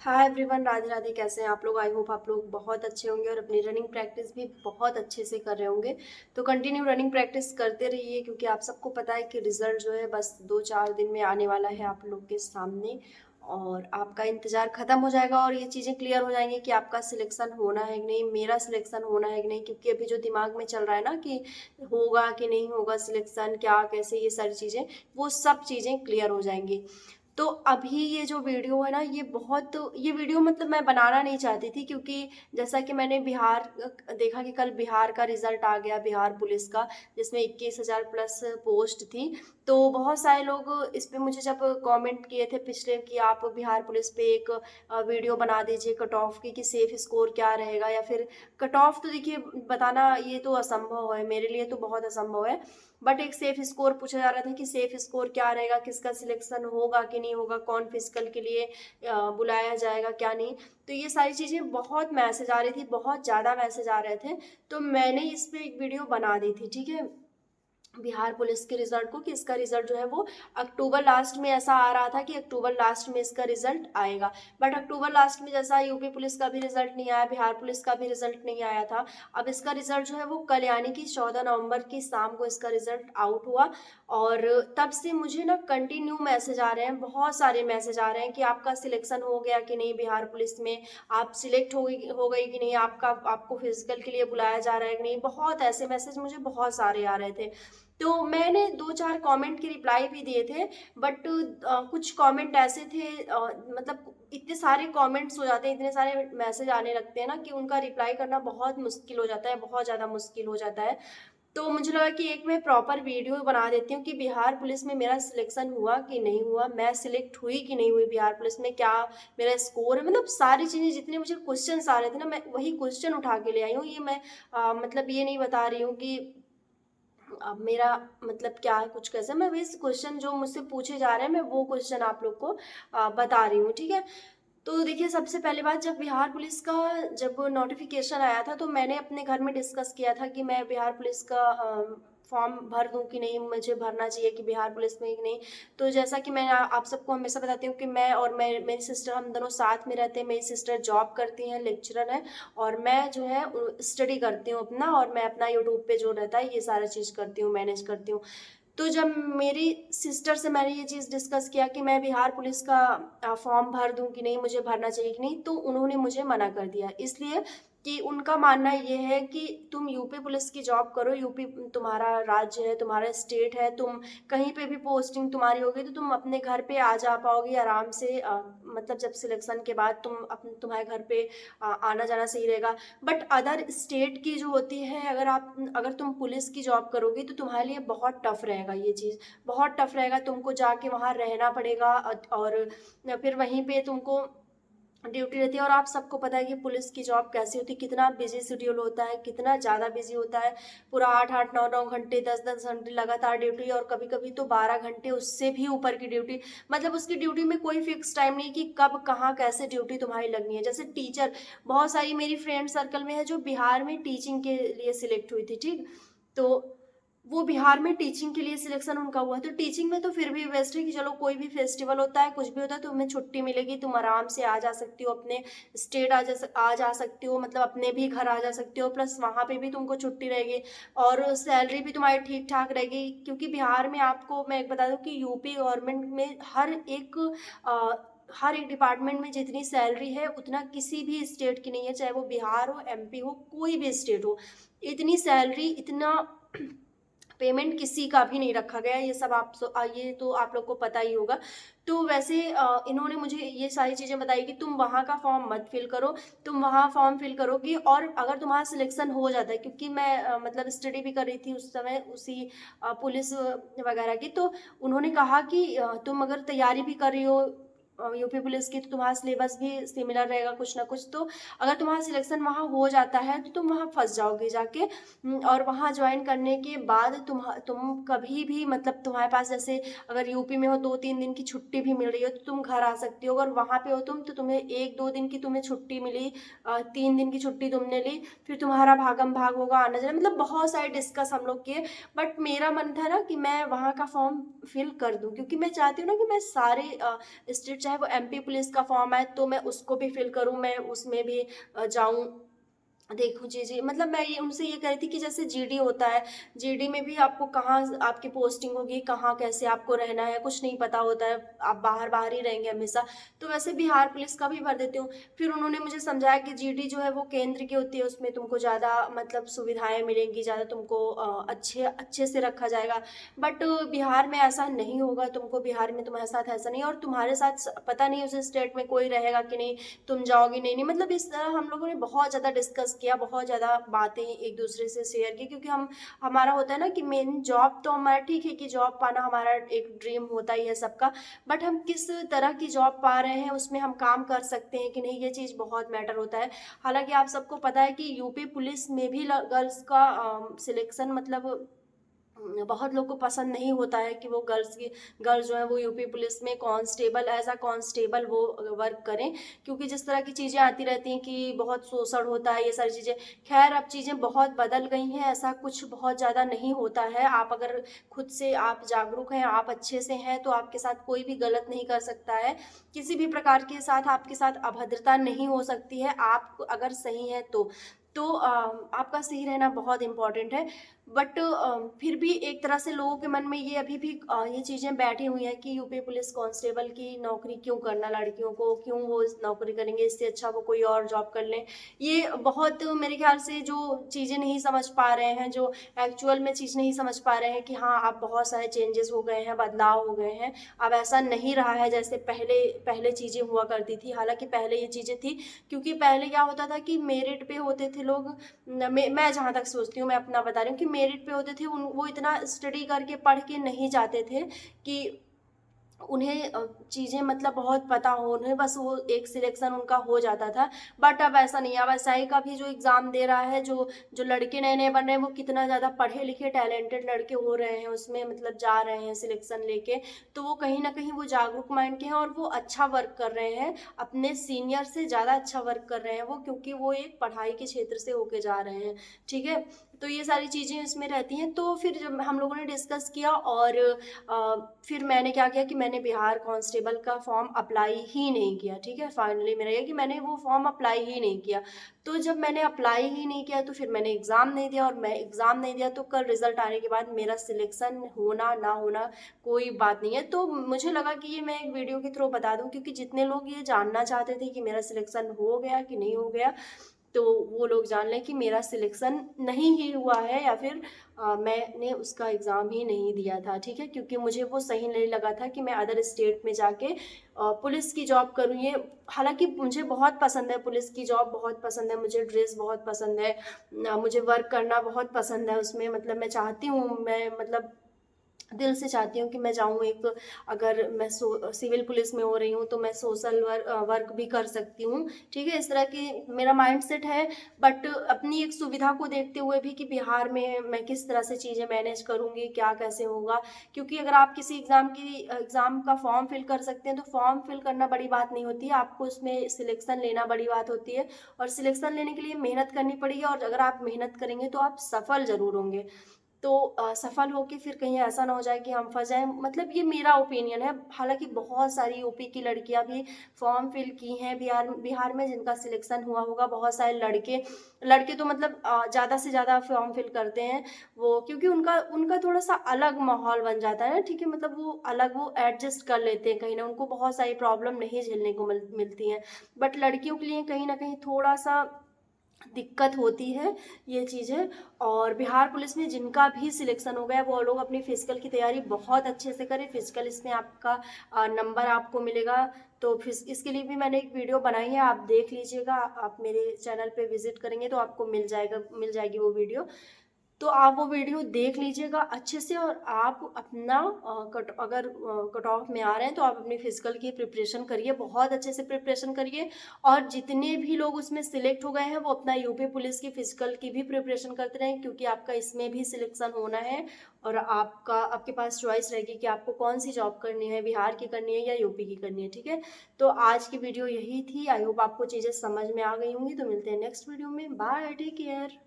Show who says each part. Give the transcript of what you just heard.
Speaker 1: Hi everyone, Radhe Radhe. कैसे हैं आप लोग? आई होप आप लोग बहुत अच्छे होंगे और अपनी रनिंग प्रैक्टिस भी बहुत अच्छे से कर रहे होंगे। तो कंटिन्यू रनिंग प्रैक्टिस करते रहिए, क्योंकि आप सबको पता है कि रिजल्ट जो है बस 2-4 दिन में आने वाला है आप लोग के सामने। और आपका इंतज़ार ख़त्म हो जाएगा और ये चीज़ें क्लियर हो जाएंगी कि आपका सिलेक्शन होना है कि नहीं, मेरा सिलेक्शन होना है कि नहीं। क्योंकि अभी जो दिमाग में चल रहा है ना कि होगा कि नहीं होगा सिलेक्शन, क्या कैसे, ये सारी चीज़ें, वो सब चीज़ें क्लियर हो जाएंगी। तो अभी ये जो वीडियो है ना, ये वीडियो मतलब मैं बनाना नहीं चाहती थी, क्योंकि जैसा कि मैंने देखा कि कल बिहार का रिजल्ट आ गया, बिहार पुलिस का, जिसमें 21,000 प्लस पोस्ट थी। तो बहुत सारे लोग इस पे मुझे जब कमेंट किए थे पिछले कि आप बिहार पुलिस पे एक वीडियो बना दीजिए कट ऑफ की, कि सेफ स्कोर क्या रहेगा, या फिर कट ऑफ तो देखिए बताना ये तो असंभव है, मेरे लिए तो बहुत असंभव है। बट एक सेफ स्कोर पूछा जा रहा था कि सेफ स्कोर क्या रहेगा, किसका सिलेक्शन होगा कि नहीं होगा, कौन फिजिकल के लिए बुलाया जाएगा क्या नहीं। तो ये सारी चीज़ें बहुत मैसेज आ रही थी, बहुत ज़्यादा मैसेज आ रहे थे। तो मैंने इस पे एक वीडियो बना दी थी, ठीक है, बिहार पुलिस के रिजल्ट को, कि इसका रिजल्ट जो है वो अक्टूबर लास्ट में, ऐसा आ रहा था कि अक्टूबर लास्ट में इसका रिजल्ट आएगा। बट अक्टूबर लास्ट में जैसा यूपी पुलिस का भी रिजल्ट नहीं आया, बिहार पुलिस का भी रिजल्ट नहीं आया था। अब इसका रिजल्ट जो है वो कल, यानी कि 14 नवंबर की शाम को इसका रिजल्ट आउट हुआ। और तब से मुझे ना कंटिन्यू मैसेज आ रहे हैं, बहुत सारे मैसेज आ रहे हैं कि आपका सिलेक्शन हो गया कि नहीं बिहार पुलिस में, आप सिलेक्ट हो गई कि नहीं, आपको फिजिकल के लिए बुलाया जा रहा है कि नहीं। बहुत ऐसे मैसेज मुझे बहुत सारे आ रहे थे। तो मैंने 2-4 कमेंट के रिप्लाई भी दिए थे। बट कुछ कमेंट ऐसे थे, मतलब इतने सारे कमेंट्स हो जाते हैं, इतने सारे मैसेज आने लगते हैं ना, कि उनका रिप्लाई करना बहुत मुश्किल हो जाता है, बहुत ज़्यादा मुश्किल हो जाता है। तो मुझे लगा कि एक मैं प्रॉपर वीडियो बना देती हूँ कि बिहार पुलिस में मेरा सिलेक्शन हुआ कि नहीं हुआ, मैं सिलेक्ट हुई कि नहीं हुई बिहार पुलिस में, क्या मेरा स्कोर है, मतलब सारी चीज़ें, जितने मुझे क्वेश्चन आ रहे थे ना, मैं वही क्वेश्चन उठा के ले आई हूँ। ये मैं मतलब ये नहीं बता रही हूँ कि अब मेरा मतलब क्या है, कुछ कैसे, मैं वही क्वेश्चन जो मुझसे पूछे जा रहे हैं, मैं वो क्वेश्चन आप लोग को बता रही हूँ, ठीक है। तो देखिए, सबसे पहले बात, जब बिहार पुलिस का जब नोटिफिकेशन आया था, तो मैंने अपने घर में डिस्कस किया था कि मैं बिहार पुलिस का फॉर्म भर दूं कि नहीं, मुझे भरना चाहिए कि बिहार पुलिस में कि नहीं। तो जैसा कि मैं आप सबको हमेशा बताती हूँ कि मैं और मेरी सिस्टर, हम दोनों साथ में रहते हैं। मेरी सिस्टर जॉब करती हैं, लेक्चरर है, और मैं जो है स्टडी करती हूँ अपना, और मैं अपना यूट्यूब पे जो रहता है ये सारा चीज़ करती हूँ, मैनेज करती हूँ। तो जब मेरी सिस्टर से मैंने ये चीज़ डिस्कस किया कि मैं बिहार पुलिस का फॉर्म भर दूं कि नहीं, मुझे भरना चाहिए कि नहीं, तो उन्होंने मुझे मना कर दिया, इसलिए कि उनका मानना ये है कि तुम यूपी पुलिस की जॉब करो, यूपी तुम्हारा राज्य है, तुम्हारा स्टेट है, तुम कहीं पे भी पोस्टिंग तुम्हारी होगी तो तुम अपने घर पे आ जा पाओगी आराम से, मतलब जब सिलेक्शन के बाद तुम्हारे घर पे आना जाना सही रहेगा। बट अदर स्टेट की जो होती है, अगर तुम पुलिस की जॉब करोगी तो तुम्हारे लिए बहुत टफ रहेगा, ये चीज़ बहुत टफ रहेगा, तुमको जाके वहाँ रहना पड़ेगा, और फिर वहीं पे तुमको ड्यूटी रहती है। और आप सबको पता है कि पुलिस की जॉब कैसी होती है, कितना बिजी शेड्यूल होता है, कितना ज़्यादा बिजी होता है। पूरा 8-8, 9-9 घंटे, 10-10 घंटे लगातार ड्यूटी, और कभी कभी तो 12 घंटे, उससे भी ऊपर की ड्यूटी। मतलब उसकी ड्यूटी में कोई फिक्स टाइम नहीं कि कब कहाँ कैसे ड्यूटी तुम्हारी लगनी है। जैसे टीचर, बहुत सारी मेरी फ्रेंड सर्कल में है जो बिहार में टीचिंग के लिए सिलेक्ट हुई थी, ठीक। तो वो बिहार में टीचिंग के लिए सिलेक्शन उनका हुआ, तो टीचिंग में तो फिर भी बेस्ट है कि चलो कोई भी फेस्टिवल होता है, कुछ भी होता है, तो तुम्हें छुट्टी मिलेगी, तुम आराम से आ जा सकती हो, अपने स्टेट आ जा सकती हो, मतलब अपने भी घर आ जा सकती हो, प्लस वहाँ पे भी तुमको छुट्टी रहेगी, और सैलरी भी तुम्हारी ठीक ठाक रहेगी। क्योंकि बिहार में, आपको मैं एक बता दूँ कि यूपी गवर्नमेंट में हर एक डिपार्टमेंट में जितनी सैलरी है उतना किसी भी स्टेट की नहीं है, चाहे वो बिहार हो, एमपी हो, कोई भी स्टेट हो। इतनी सैलरी, इतना पेमेंट किसी का भी नहीं रखा गया है। ये तो आप लोग को पता ही होगा। तो वैसे इन्होंने मुझे ये सारी चीज़ें बताई कि तुम वहाँ का फॉर्म मत फिल करो, तुम वहाँ फॉर्म फिल करोगी और अगर तुम्हारा सिलेक्शन हो जाता है, क्योंकि मैं मतलब स्टडी भी कर रही थी उस समय, उसी पुलिस वगैरह की। तो उन्होंने कहा कि तुम अगर तैयारी भी कर रही हो यूपी पुलिस की, तो तुम्हारा सिलेबस भी सिमिलर रहेगा कुछ ना कुछ। तो अगर तुम्हारा सिलेक्शन वहाँ हो जाता है तो तुम वहाँ फंस जाओगे जाके। और वहाँ ज्वाइन करने के बाद तुम कभी भी, मतलब तुम्हारे पास जैसे अगर यूपी में हो 2-3 दिन की छुट्टी भी मिल रही हो तो तुम घर आ सकती हो। अगर वहाँ पे हो तुम, तो तुम्हें 1-2 दिन की तुम्हें छुट्टी मिली, 3 दिन की छुट्टी तुमने ली, फिर तुम्हारा भागम भाग होगा, आना जाना, मतलब बहुत सारे डिस्कस हम लोग किए। बट मेरा मन था ना कि मैं वहाँ का फॉर्म फिल कर दूँ, क्योंकि मैं चाहती हूँ ना कि मैं सारे स्टेट चाहे वो एमपी पुलिस का फॉर्म है तो मैं उसको भी फिल करूँ, मैं उसमें भी जाऊँ, देखूँ चीज़ें। मतलब मैं ये उनसे ये कह रही थी कि जैसे जीडी होता है, जीडी में भी आपको कहाँ आपकी पोस्टिंग होगी, कहाँ कैसे आपको रहना है, कुछ नहीं पता होता है, आप बाहर-बाहर ही रहेंगे हमेशा। तो वैसे बिहार पुलिस का भी भर देती हूँ। फिर उन्होंने मुझे समझाया कि जीडी जो है वो केंद्र की होती है, उसमें तुमको ज़्यादा मतलब सुविधाएँ मिलेंगी, ज़्यादा तुमको अच्छे अच्छे से रखा जाएगा। बट बिहार में ऐसा नहीं होगा, तुमको बिहार में तुम्हारे साथ ऐसा नहीं, और तुम्हारे साथ पता नहीं उस स्टेट में कोई रहेगा कि नहीं, तुम जाओगी नहीं नहीं, मतलब इस तरह हम लोगों ने बहुत ज़्यादा डिस्कस किया, बहुत ज़्यादा बातें एक दूसरे से शेयर की, क्योंकि हम हमारा होता है ना कि मेन जॉब तो हमारा ठीक है कि जॉब पाना हमारा एक ड्रीम होता ही है सबका, बट हम किस तरह की जॉब पा रहे हैं, उसमें हम काम कर सकते हैं कि नहीं, ये चीज़ बहुत मैटर होता है। हालांकि आप सबको पता है कि यूपी पुलिस में भी गर्ल्स का सिलेक्शन मतलब बहुत लोग को पसंद नहीं होता है कि वो गर्ल्स जो है वो यूपी पुलिस में कांस्टेबल, एज अ कांस्टेबल वो वर्क करें, क्योंकि जिस तरह की चीज़ें आती रहती हैं कि बहुत शोषण होता है, ये सारी चीज़ें। खैर अब चीज़ें बहुत बदल गई हैं, ऐसा कुछ बहुत ज़्यादा नहीं होता है। आप अगर खुद से आप जागरूक हैं, आप अच्छे से हैं, तो आपके साथ कोई भी गलत नहीं कर सकता है, किसी भी प्रकार के साथ आपके साथ अभद्रता नहीं हो सकती है, आप अगर सही हैं तो आपका सही रहना बहुत इम्पॉर्टेंट है। बट फिर भी एक तरह से लोगों के मन में ये अभी भी ये चीज़ें बैठी हुई हैं कि यूपी पुलिस कांस्टेबल की नौकरी क्यों करना लड़कियों को, क्यों वो इस नौकरी करेंगे, इससे अच्छा वो कोई और जॉब कर लें। ये बहुत मेरे ख्याल से जो चीज़ें नहीं समझ पा रहे हैं, जो एक्चुअल में चीज़ नहीं समझ पा रहे हैं कि हाँ अब बहुत सारे चेंजेस हो गए हैं, बदलाव हो गए हैं, अब ऐसा नहीं रहा है जैसे पहले पहले चीज़ें हुआ करती थी। हालांकि पहले ये चीज़ें थी, क्योंकि पहले क्या होता था कि मेरिट पे होते थे लोग, मैं जहाँ तक सोचती हूँ, मैं अपना बता रही हूँ कि मेरिट पे होते थे, वो इतना स्टडी करके पढ़ के नहीं जाते थे कि उन्हें चीज़ें मतलब बहुत पता हो, उन्हें बस वो एक सिलेक्शन उनका हो जाता था। बट अब ऐसा नहीं है। अब एसआई का भी जो एग्ज़ाम दे रहा है, जो जो लड़के नए नए बन रहे हैं, वो कितना ज़्यादा पढ़े लिखे टैलेंटेड लड़के हो रहे हैं, उसमें मतलब जा रहे हैं सिलेक्शन लेके, तो वो कहीं ना कहीं वो जागरूक माइंड के हैं और वो अच्छा वर्क कर रहे हैं, अपने सीनियर से ज़्यादा अच्छा वर्क कर रहे हैं वो, क्योंकि वो एक पढ़ाई के क्षेत्र से होके जा रहे हैं। ठीक है, तो ये सारी चीज़ें इसमें रहती हैं। तो फिर जब हम लोगों ने डिस्कस किया, और फिर मैंने क्या किया कि मैंने बिहार कांस्टेबल का फॉर्म अप्लाई ही नहीं किया। ठीक है, फाइनली मेरा ये कि मैंने वो फॉर्म अप्लाई ही नहीं किया। तो जब मैंने अप्लाई ही नहीं किया तो फिर मैंने एग्ज़ाम नहीं दिया, और मैं एग्ज़ाम नहीं दिया तो कल रिजल्ट आने के बाद मेरा सिलेक्शन होना ना होना कोई बात नहीं है। तो मुझे लगा कि ये मैं एक वीडियो के थ्रू बता दूं, क्योंकि जितने लोग ये जानना चाहते थे कि मेरा सिलेक्शन हो गया कि नहीं हो गया, तो वो लोग जान लें कि मेरा सिलेक्शन नहीं ही हुआ है, या फिर मैंने उसका एग्ज़ाम ही नहीं दिया था। ठीक है, क्योंकि मुझे वो सही नहीं लगा था कि मैं अदर स्टेट में जाके पुलिस की जॉब करूँ। ये हालांकि मुझे बहुत पसंद है, पुलिस की जॉब बहुत पसंद है, मुझे ड्रेस बहुत पसंद है, मुझे वर्क करना बहुत पसंद है उसमें, मतलब मैं चाहती हूँ, मैं मतलब दिल से चाहती हूँ कि मैं जाऊँ एक, अगर मैं सिविल पुलिस में हो रही हूँ तो मैं सोशल वर्क भी कर सकती हूँ। ठीक है, इस तरह की मेरा माइंडसेट है। बट अपनी एक सुविधा को देखते हुए भी कि बिहार में मैं किस तरह से चीज़ें मैनेज करूँगी, क्या कैसे होगा, क्योंकि अगर आप किसी एग्ज़ाम का फॉर्म फिल कर सकते हैं तो फॉर्म फिल करना बड़ी बात नहीं होती है, आपको उसमें सिलेक्शन लेना बड़ी बात होती है, और सिलेक्शन लेने के लिए मेहनत करनी पड़ेगी, और अगर आप मेहनत करेंगे तो आप सफल ज़रूर होंगे। तो सफल होके फिर कहीं ऐसा ना हो जाए कि हम फंस जाएं, मतलब ये मेरा ओपिनियन है। हालांकि बहुत सारी यूपी की लड़कियां भी फॉर्म फिल की हैं बिहार बिहार में, जिनका सिलेक्शन हुआ होगा। बहुत सारे लड़के लड़के तो मतलब ज़्यादा से ज़्यादा फॉर्म फिल करते हैं वो, क्योंकि उनका उनका थोड़ा सा अलग माहौल बन जाता है ना। ठीक है, मतलब वो अलग वो एडजस्ट कर लेते हैं कहीं ना, उनको बहुत सारी प्रॉब्लम नहीं झेलने को मिलती हैं। बट लड़कियों के लिए कहीं ना कहीं थोड़ा सा दिक्कत होती है ये चीज़ें। और बिहार पुलिस में जिनका भी सिलेक्शन हो गया वो लोग अपनी फिजिकल की तैयारी बहुत अच्छे से करें। फिजिकल इसमें आपका नंबर आपको मिलेगा, तो फिर इसके लिए भी मैंने एक वीडियो बनाई है, आप देख लीजिएगा। आप मेरे चैनल पे विजिट करेंगे तो आपको मिल जाएगी वो वीडियो। तो आप वो वीडियो देख लीजिएगा अच्छे से, और आप अपना अगर कट ऑफ में आ रहे हैं तो आप अपनी फिजिकल की प्रिपरेशन करिए, बहुत अच्छे से प्रिपरेशन करिए। और जितने भी लोग उसमें सिलेक्ट हो गए हैं वो अपना यूपी पुलिस की फिजिकल की भी प्रिपरेशन करते रहें, क्योंकि आपका इसमें भी सिलेक्शन होना है, और आपके पास चॉइस रहेगी कि आपको कौन सी जॉब करनी है, बिहार की करनी है या यूपी की करनी है। ठीक है, तो आज की वीडियो यही थी। आई होप आपको चीज़ें समझ में आ गई होंगी। तो मिलते हैं नेक्स्ट वीडियो में। Bye, take care.